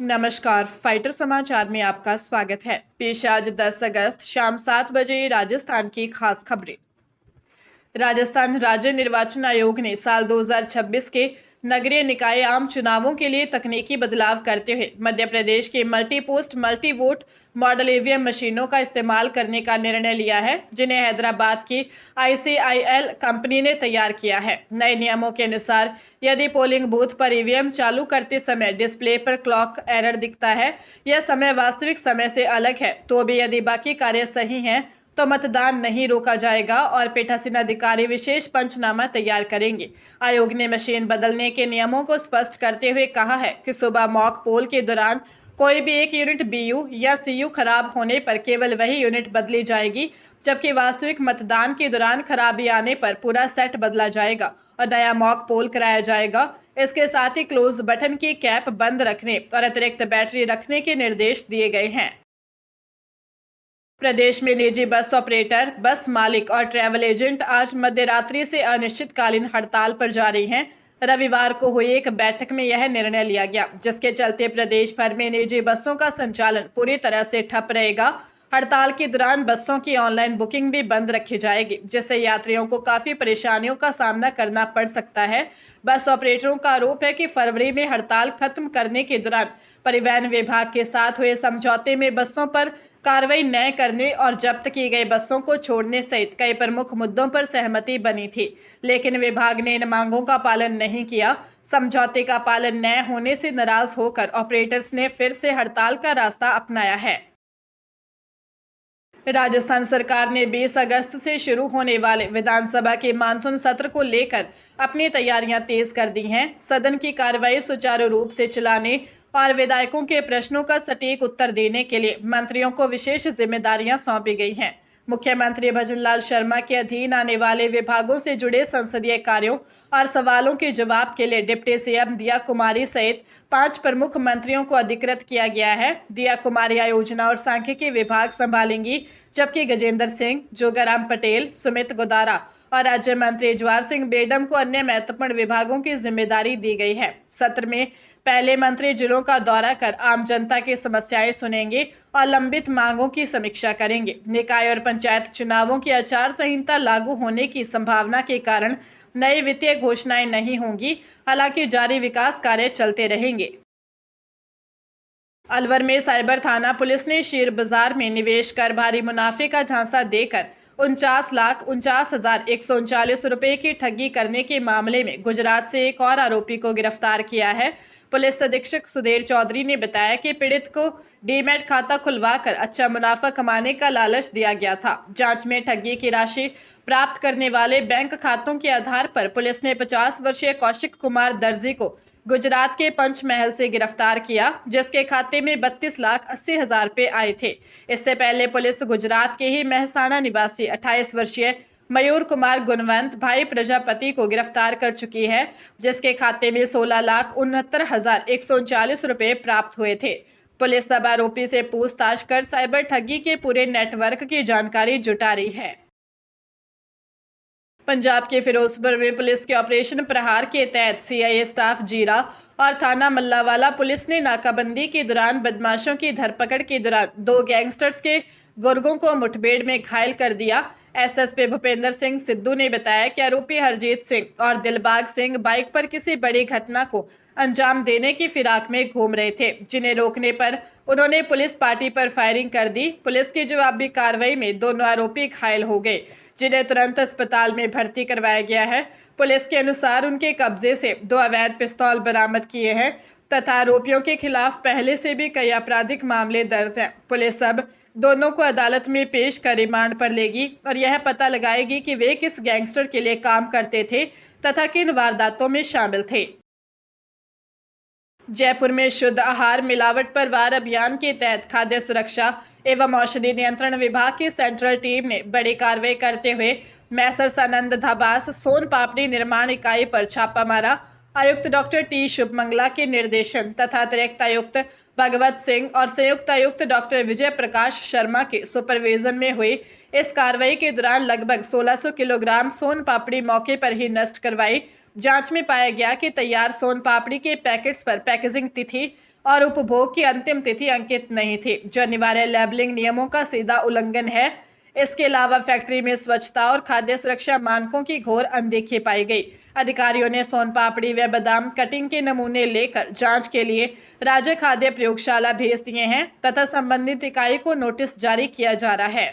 नमस्कार, फाइटर समाचार में आपका स्वागत है। पेश आज 10 अगस्त शाम 7 बजे राजस्थान की खास खबरें। राजस्थान राज्य निर्वाचन आयोग ने साल 2026 के नगरीय निकाय आम चुनावों के लिए तकनीकी बदलाव करते हुए मध्य प्रदेश के multi post multi vote model EVM मशीनों का इस्तेमाल करने का निर्णय लिया है, जिन्हें हैदराबाद की ICIL कंपनी ने तैयार किया है। नए नियमों के अनुसार यदि पोलिंग बूथ पर ईवीएम चालू करते समय डिस्प्ले पर क्लॉक एरर दिखता है या समय वास्तविक समय से अलग है, तो भी यदि बाकी कार्य सही हैं तो मतदान नहीं रोका जाएगा और पीठासीन अधिकारी विशेष पंचनामा तैयार करेंगे। आयोग ने मशीन बदलने के नियमों को स्पष्ट करते हुए कहा है कि सुबह मॉक पोल के दौरान कोई भी एक यूनिट BU या CU खराब होने पर केवल वही यूनिट बदली जाएगी, जबकि वास्तविक मतदान के दौरान खराबी आने पर पूरा सेट बदला जाएगा और नया मॉक पोल कराया जाएगा। इसके साथ ही क्लोज बटन की कैप बंद रखने और अतिरिक्त बैटरी रखने के निर्देश दिए गए हैं। प्रदेश में निजी बस ऑपरेटर, बस मालिक और ट्रैवल एजेंट आज मध्यरात्रि से अनिश्चितकालीन हड़ताल पर जा रही हैं। रविवार को हुई एक बैठक में यह निर्णय लिया गया, जिसके चलते प्रदेश भर में निजी बसों का संचालन पूरी तरह से ठप रहेगा। हड़ताल के दौरान बसों की ऑनलाइन बुकिंग भी बंद रखी जाएगी, जिससे यात्रियों को काफी परेशानियों का सामना करना पड़ सकता है। बस ऑपरेटरों का आरोप है कि फरवरी में हड़ताल खत्म करने के दौरान परिवहन विभाग के साथ हुए समझौते में बसों पर कार्रवाई न करने और जब्त की गई बसों को छोड़ने सहित कई प्रमुख मुद्दों पर सहमति बनी थी, लेकिन विभाग ने इन मांगों का पालन नहीं किया। समझौते का पालन न होने से नाराज होकर ऑपरेटर्स ने फिर से हड़ताल का रास्ता अपनाया है। राजस्थान सरकार ने 20 अगस्त से शुरू होने वाले विधानसभा के मानसून सत्र को लेकर अपनी तैयारियां तेज कर दी हैं। सदन की कार्रवाई सुचारू रूप से चलाने और विधायकों के प्रश्नों का सटीक उत्तर देने के लिए मंत्रियों को विशेष जिम्मेदारियां सौंपी गई हैं। मुख्यमंत्री भजनलाल शर्मा के अधीन आने वाले विभागों से जुड़े संसदीय कार्यों और सवालों के जवाब के लिए डिप्टी CM दिया कुमारी सहित 5 प्रमुख मंत्रियों को अधिकृत किया गया है। दिया कुमारी आयोजना और सांख्यिकी विभाग संभालेंगी, जबकि गजेंद्र सिंह, जोगाराम पटेल, सुमित गोदारा और राज्य मंत्री जवाहर सिंह बेडम को अन्य महत्वपूर्ण विभागों की जिम्मेदारी दी गई है। सत्र में पहले मंत्री जिलों का दौरा कर आम जनता की समस्याएं सुनेंगे और लंबित मांगों की समीक्षा करेंगे। निकाय और पंचायत चुनावों की आचार संहिता लागू होने की संभावना के कारण नई वित्तीय घोषणाएं नहीं होंगी, हालांकि जारी विकास कार्य चलते रहेंगे। अलवर में साइबर थाना पुलिस ने शेयर बाजार में निवेश कर भारी मुनाफे का झांसा देकर 49,49,139 रुपए की ठगी करने के मामले में गुजरात से एक और आरोपी को गिरफ्तार किया है। पुलिस अधीक्षक सुधीर चौधरी ने बताया कि पीड़ित को डीमैट खाता खुलवाकर अच्छा मुनाफा कमाने का लालच दिया गया था। जांच में ठगी की राशि प्राप्त करने वाले बैंक खातों के आधार पर पुलिस ने 50 वर्षीय कौशिक कुमार दर्जी को गुजरात के पंचमहल से गिरफ्तार किया, जिसके खाते में 32,80,000 रुपए आए थे। इससे पहले पुलिस गुजरात के ही महसाणा निवासी 28 वर्षीय मयूर कुमार गुणवंत भाई प्रजापति को गिरफ्तार कर चुकी है, जिसके खाते में 16,69,139 रुपए प्राप्त हुए थे। पुलिस अब आरोपी से पूछताछ कर साइबर ठगी के पूरे नेटवर्क की जानकारी जुटा रही है। पंजाब के फिरोजपुर में पुलिस के ऑपरेशन प्रहार के तहत CIA स्टाफ जीरा और थाना मल्लावाला पुलिस ने नाकाबंदी के दौरान बदमाशों की धरपकड़ के दौरान 2 गैंगस्टर्स के गुर्गों को मुठभेड़ में घायल कर दिया। SSP भूपेंद्र सिंह सिद्धू ने बताया कि आरोपी हरजीत सिंह और दिलबाग सिंह बाइक पर किसी बड़ी घटना को अंजाम देने की फिराक में घूम रहे थे, जिन्हें रोकने पर उन्होंने पुलिस पार्टी पर फायरिंग कर दी। पुलिस की जवाबी कार्रवाई में दोनों आरोपी घायल हो गए, जिन्हें तुरंत अस्पताल में भर्ती करवाया गया है। पुलिस के अनुसार उनके कब्जे से 2 अवैध पिस्तौल बरामद किए हैं तथा आरोपियों के खिलाफ पहले से भी कई आपराधिक मामले दर्ज हैं। पुलिस अब दोनों को अदालत में पेश कर रिमांड पर लेगी और यह पता लगाएगी कि वे किस गैंगस्टर के लिए काम करते थे तथा किन वारदातों में शामिल थे। जयपुर में शुद्ध आहार मिलावट पर वार अभियान के तहत खाद्य सुरक्षा एवं औषधि नियंत्रण विभाग की सेंट्रल टीम ने बड़ी कार्रवाई करते हुए मैसर सानंद धाबास सोन पापड़ी निर्माण इकाई पर छापा मारा। आयुक्त डॉक्टर T शुभमंगला के निर्देशन तथा अतिरिक्त आयुक्त भगवत सिंह और संयुक्त आयुक्त डॉक्टर विजय प्रकाश शर्मा के सुपरविजन में हुई इस कार्रवाई के दौरान लगभग 1600 किलोग्राम सोन पापड़ी मौके पर ही नष्ट करवाई। जांच में पाया गया कि तैयार सोन पापड़ी के पैकेट्स पर पैकेजिंग तिथि और उपभोग की अंतिम तिथि अंकित नहीं थी, जो अनिवार्य लेबलिंग नियमों का सीधा उल्लंघन है। इसके अलावा फैक्ट्री में स्वच्छता और खाद्य सुरक्षा मानकों की घोर अनदेखी पाई गई। अधिकारियों ने सोन पापड़ी व बादाम कटिंग के नमूने लेकर जांच के लिए राज्य खाद्य प्रयोगशाला भेज दिए हैं तथा संबंधित इकाई को नोटिस जारी किया जा रहा है।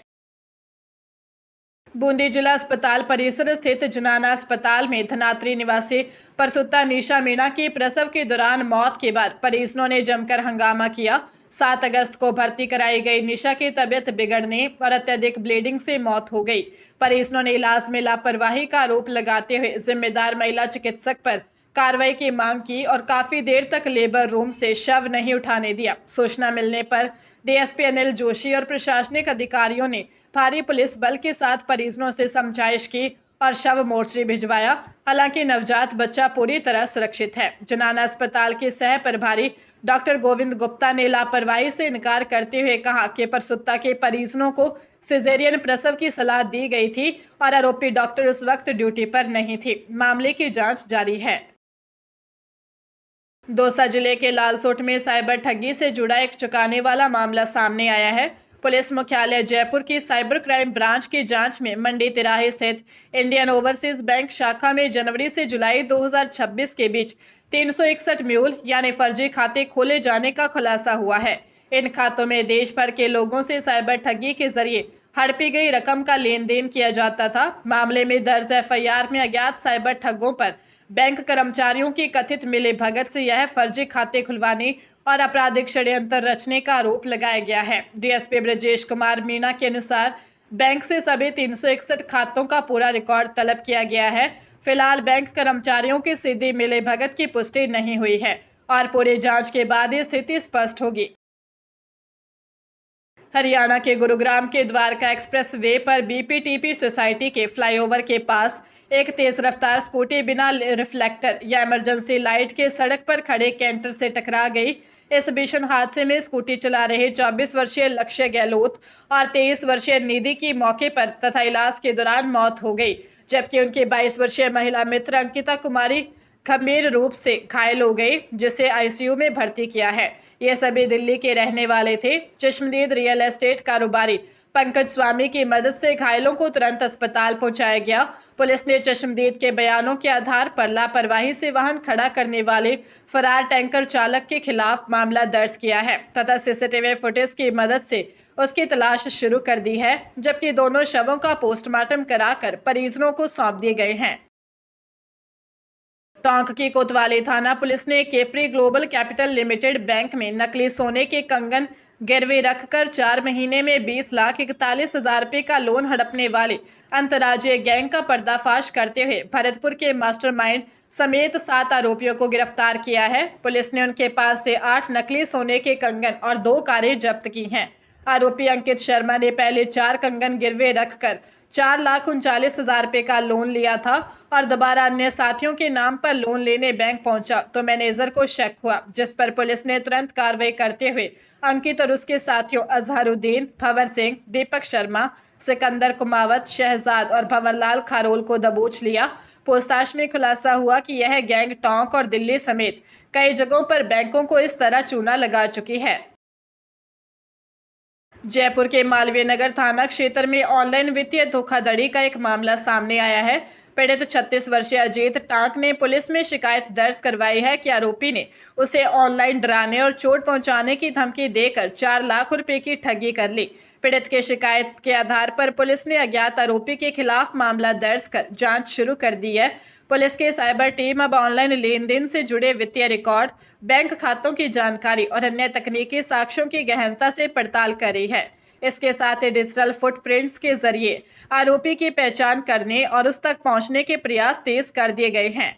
बूंदी जिला अस्पताल परिसर स्थित जनाना अस्पताल में धनात्री निवासी परसुत्ता निशा मीणा की प्रसव के दौरान मौत के बाद परिजनों ने जमकर हंगामा किया। 7 अगस्त को भर्ती कराई गई निशा की तबीयत बिगड़ने और अत्यधिक ब्लीडिंग से मौत हो गई। परिजनों ने इलाज में लापरवाही का आरोप लगाते हुए जिम्मेदार महिला चिकित्सक पर कार्रवाई की मांग की और काफी देर तक लेबर रूम से शव नहीं उठाने दिया। सूचना मिलने पर डीएसपी अनिल जोशी और प्रशासनिक अधिकारियों ने भारी पुलिस बल के साथ परिजनों से समझाइश की और शव मोर्चरी भिजवाया। हालांकि नवजात बच्चा पूरी तरह सुरक्षित है। जनाना अस्पताल के सह प्रभारी डॉक्टर गोविंद गुप्ता ने लापरवाही से इनकार करते हुए कहा कि परसुत्ता के परिजनों को सिजेरियन प्रसव की सलाह दी गई थी और आरोपी डॉक्टर उस वक्त ड्यूटी पर नहीं थी। मामले की जांच जारी है। दौसा जिले के लालसोट में साइबर ठगी से जुड़ा एक चौंकाने वाला मामला सामने आया है। पुलिस मुख्यालय जयपुर की साइबर क्राइम ब्रांच की जांच में मंडी तिराहे स्थित इंडियन ओवरसीज बैंक शाखा में जनवरी से जुलाई 2026 के बीच 361 म्यूल यानी फर्जी खाते खोले जाने का खुलासा हुआ है। इन खातों में देश भर के लोगों से साइबर ठगी के जरिए हड़पी गई रकम का लेन देन किया जाता था। मामले में दर्ज एफआईआर में अज्ञात साइबर ठगों पर बैंक कर्मचारियों की कथित मिली भगत से यह फर्जी खाते खुलवाने और आपराधिक षड्यंत्र रचने का आरोप लगाया गया है। डीएसपी ब्रजेश कुमार मीणा के अनुसार बैंक से सभी 361 खातों का पूरा रिकॉर्ड तलब किया गया है। फिलहाल बैंक कर्मचारियों की सीधी मिली भगत की पुष्टि नहीं हुई है और पूरी जांच के बाद ही स्थिति स्पष्ट होगी। हरियाणा के गुरुग्राम के द्वारका एक्सप्रेस वे पर बीपीटीपी सोसाइटी के फ्लाईओवर के पास एक तेज रफ्तार स्कूटी बिना रिफ्लेक्टर या इमरजेंसी लाइट के सड़क पर खड़े कैंटर से टकरा गई। इस भीषण हादसे में स्कूटी चला रहे 24 वर्षीय लक्ष्य गहलोत और 23 वर्षीय निधि की मौके पर तथा इलाज के दौरान मौत हो गई, जबकि उनकी 22 वर्षीय महिला मित्र अंकिता कुमारी गंभीर रूप से घायल हो गई, जिसे आईसीयू में भर्ती किया है। ये सभी दिल्ली के रहने वाले थे। चश्मदीद रियल एस्टेट कारोबारी पंकज स्वामी की मदद से घायलों को तुरंत अस्पताल पहुंचाया गया। पुलिस ने चश्मदीद के बयानों के आधार पर लापरवाही से वाहन खड़ा करने वाले फरार टैंकर चालक के खिलाफ मामला दर्ज किया है तथा सीसीटीवी फुटेज की मदद से उसकी तलाश शुरू कर दी है, जबकि दोनों शवों का पोस्टमार्टम कराकर परिजनों को सौंप दिए गए हैं। टोंक की कोतवाली थाना पुलिस ने capri global capital limited bank में नकली सोने के कंगन गिरवी रखकर 4 महीने में 20,41,000 रुपये का लोन हड़पने वाले अंतर्राज्यीय गैंग का पर्दाफाश करते हुए भरतपुर के मास्टरमाइंड समेत 7 आरोपियों को गिरफ्तार किया है। पुलिस ने उनके पास से 8 नकली सोने के कंगन और 2 कारें जब्त की हैं। आरोपी अंकित शर्मा ने पहले 4 कंगन गिरवे रखकर 4,39,000 रुपये का लोन लिया था और दोबारा अन्य साथियों के नाम पर लोन लेने बैंक पहुंचा तो मैनेजर को शक हुआ, जिस पर पुलिस ने तुरंत कार्रवाई करते हुए अंकित और उसके साथियों अजहरुद्दीन, भंवर सिंह, दीपक शर्मा, सिकंदर कुमावत, शहजाद और भंवरलाल खारोल को दबोच लिया। पूछताछ में खुलासा हुआ कि यह गैंग टोंक और दिल्ली समेत कई जगहों पर बैंकों को इस तरह चूना लगा चुकी है। जयपुर के मालवीय नगर थाना क्षेत्र में ऑनलाइन वित्तीय धोखाधड़ी का एक मामला सामने आया है। पीड़ित 36 वर्षीय अजीत टांक ने पुलिस में शिकायत दर्ज करवाई है कि आरोपी ने उसे ऑनलाइन डराने और चोट पहुंचाने की धमकी देकर 4 लाख रुपए की ठगी कर ली। पीड़ित की शिकायत के आधार पर पुलिस ने अज्ञात आरोपी के खिलाफ मामला दर्ज कर जांच शुरू कर दी है। पुलिस की साइबर टीम अब ऑनलाइन लेन देन से जुड़े वित्तीय रिकॉर्ड, बैंक खातों की जानकारी और अन्य तकनीकी साक्ष्यों की गहनता से पड़ताल कर रही है। इसके साथ ही डिजिटल फुटप्रिंट्स के जरिए आरोपी की पहचान करने और उस तक पहुंचने के प्रयास तेज कर दिए गए हैं।